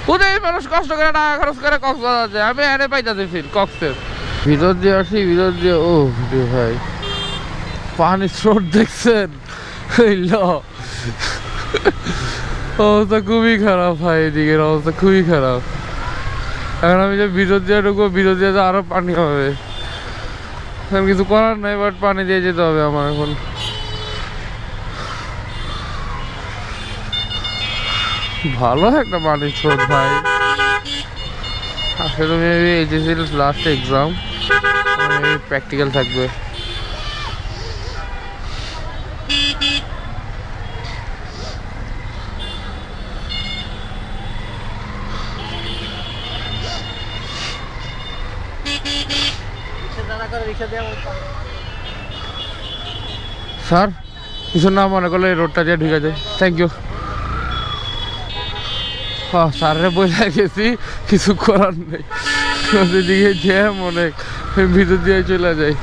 কোথায় মানুষ কষ্ট করে টাকা খরচ করে কক্সবাজার যায়, আমি এনে পাইতাছি ফিল কক্সের ভিতর দিয়ে আসি, ভিতর দিয়ে ও ভাই পানির স্রোত দেখছেন, অবস্থা খুবই খারাপ ভাই, এদিকের অবস্থা খুবই খারাপ। এখন আমি যে ভিতর দিয়ে ঢুকবো, ভিতর দিয়ে আরো পানি হবে, এখন কিছু করার নাই, বাট পানি দিয়ে যেতে হবে আমার এখন। ভালো একটা পানির স্রোত ভাই। আসলে maybe HSC last exam, practical থাকবে। স্যার কিছু না মনে করলে এই রোডটা দিয়ে ঢুকে যায়, থ্যাংক ইউ। হ্যাঁ স্যারের বইলা গেছি, কিছু করার নেই, দিকে জ্যাম অনেক, ভিতর দিয়ে চলে যায়।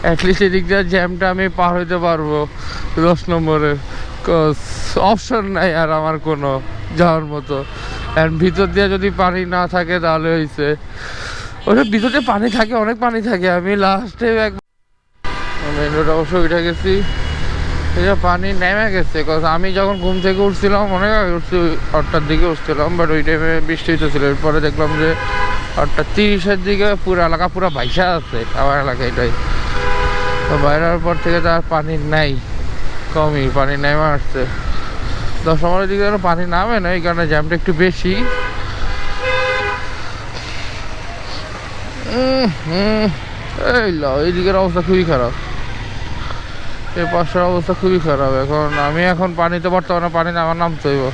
অ্যাটলিস্ট এদিক দিয়ে জ্যামটা আমি পার হইতে পারবো 10 নম্বরের, অপশন নাই আর আমার কোনো যাওয়ার মতো। আর ভিতর দিয়ে যদি পানি না থাকে তাহলে হয়েছে, ওটা ভিতরে পানি থাকে, অনেক পানি থাকে। আমি লাস্টে মেন রোড অবশ্য উঠে গেছি, পানি নেমে গেছে। আমি যখন ঘুম থেকে উঠছিলাম অনেক আগে উঠছি, 8টার দিকে উঠছিলাম, বাট ওই টাইমে বৃষ্টি হইতেছিল। এরপরে দেখলাম যে 8:30-এর দিকে পুরো এলাকা পুরো ভাইসা আছে, আমার এলাকা এটাই। তো বাইরের পর থেকে তো আর পানি নাই, কমই পানি নেমে আসছে। 10 নম্বরের দিকে পানি নামে না, এই কারণে জ্যামটা একটু বেশি। এইদিকের অবস্থা খুবই খারাপ, এই পাশের অবস্থা খুবই খারাপ। আমি এখন পানিতে বর্তমানে পানি আমার নামতে হইব,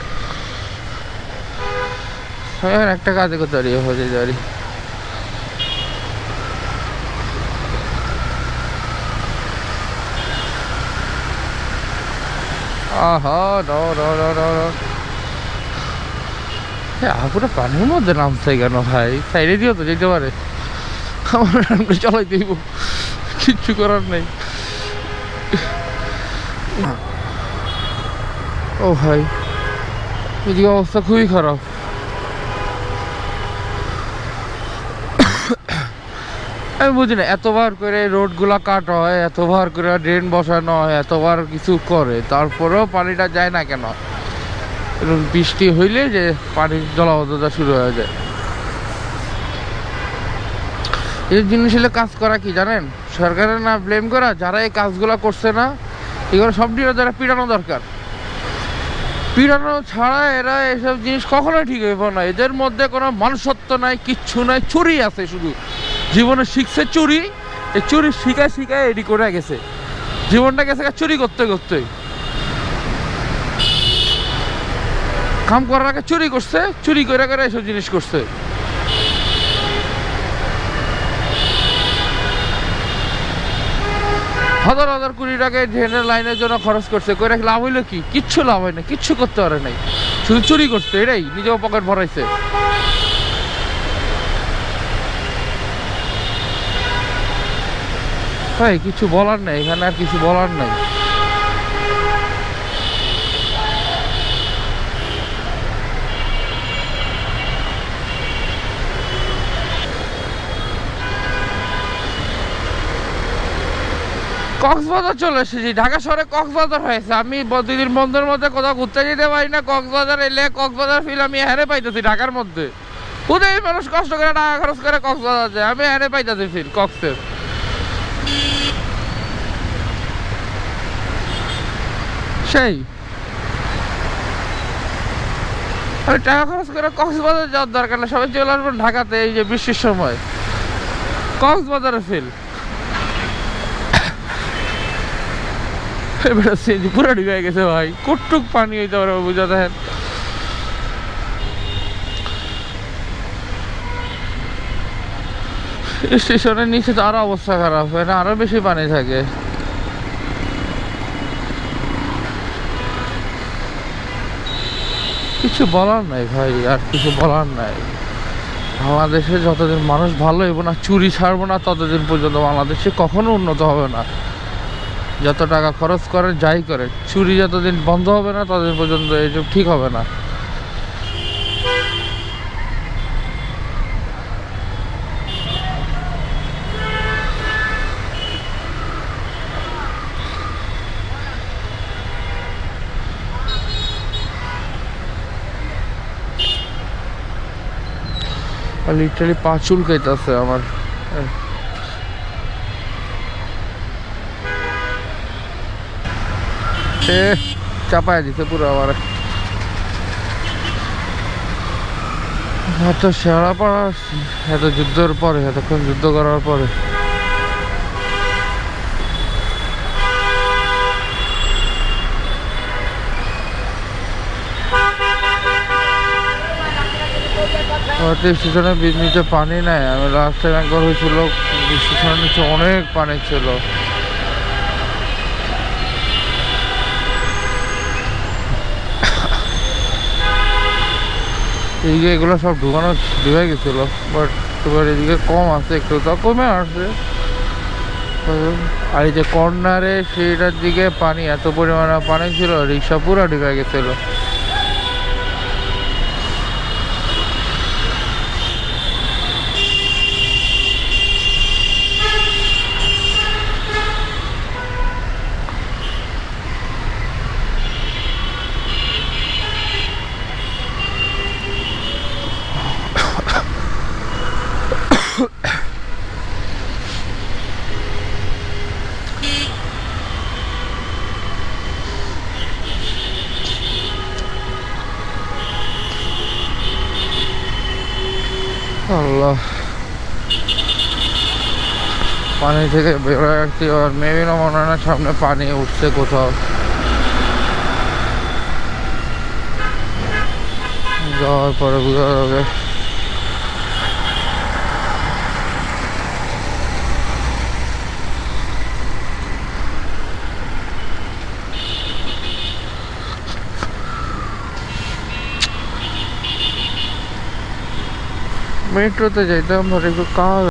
একটা কাজে করতে দাঁড়িয়ে হয়ে যায়। পুরো পানির মধ্যে নামছে কেন ভাই? সাইডে দিও তো যেতে পারে, আমার চলাই দিব, কিচ্ছু করার নেই। ও ভাই এদিকে অবস্থা খুবই খারাপ। আমি বুঝি না, এতবার করে রোডগুলা কাটা হয়, এতবার করে ড্রেন বসানো হয়, এতবার কিছু করে, তারপরেও পানিটা যায় না কেন? বৃষ্টি হইলে যে পানির জলাবদ্ধতা শুরু হয়ে যায়। এই জিনিস হলে কাজ করা কি জানেন, সরকারের না ব্লেম করা, যারা এই কাজগুলো করছে না, এগুলো সব দিয়ে যারা পিটানো দরকার। পিটানো ছাড়া এরা এসব জিনিস কখনোই ঠিক হইব না। এদের মধ্যে কোনো মনুষ্যত্ব নাই, কিচ্ছু নাই, চুরি আছে শুধু। জীবনে শিখছে চুরি, এই চুরি শিখায় শিখায় এডি করে গেছে, জীবনটা গেছে চুরি করতে করতে। কাম করার আগে চুরি করছে, চুরি করে করে এসব জিনিস করছে। হাজার হাজার কোটি টাকা ড্রেনের লাইনের জন্য খরচ করছে, করে লাভ হইলো কি? কিচ্ছু লাভ হয় না, কিচ্ছু করতে পারে নাই, শুধু চুরি করছে, এটাই নিজেও পকেট ভরাইছে। ভাই কিছু বলার নাই এখানে, আর কিছু বলার নাই। কক্সবাজার চলে এসেছি, ঢাকা শহরে কক্সবাজার হয়েছে। আমি 2 দিন বন্ধের মধ্যে কোথাও ঘুরতে যেতে পারি না, কক্সবাজার এলে কক্সবাজার ফিল আমি হেরে পাইতেছি ঢাকার মধ্যে। কোথায় মানুষ কষ্ট করে টাকা খরচ করে কক্সবাজার যায়, আমি হেরে পাইতেছি ফিল কক্সের। সেই আমি টাকা খরচ করে কক্সবাজার যাওয়ার দরকার না, সবাই চলে আসবেন ঢাকাতে এই যে বৃষ্টির সময়, কক্সবাজারে ফিল। পুরো ডুবে গেছে ভাই, কটুক পানি হইতে পারে বুঝা দেখেন। স্টেশনের নিচে তো আরো অবস্থা খারাপ, না আরো বেশি পানি থাকে। কিছু বলার নাই ভাই, আর কিছু বলার নাই। বাংলাদেশে যতদিন মানুষ ভালো হইব না, চুরি ছাড়বো না, ততদিন পর্যন্ত বাংলাদেশে কখনো উন্নত হবে না। যত টাকা খরচ করে যাই করে, চুরি যতদিন বন্ধ হবে না ততদিন পর্যন্ত এইসব ঠিক হবে না। লিটারালি পা চুলকাইতেছে আমার। চাপায় দিছে পুরো আমার। এত শেওড়া পড়া, এত যুদ্ধের পরে, এতক্ষণ যুদ্ধ করার পরে স্টেশনের নিচে পানি নাই। আমি লাস্ট টাইম একবার হয়েছিল, স্টেশনের নিচে অনেক পানি ছিল। এইদিকে এগুলো সব ঢুকে গেছিল, বাট এবার এদিকে কম আছে, একটু তা কমে আসছে। আর এই যে কর্নারে সেইটার দিকে পানি, এত পরিমাণে পানি ছিল, রিক্সা পুরো ঢুকে গেছিল। আল্লাহ, পানি থেকে বেরোয় আসছি। আর মেবি না মনে হয় না সামনে পানি উঠছে কোথাও, যাওয়ার পরে বোঝা যাবে। মেট্রোতে যাইতাম, বাট একটু কাজ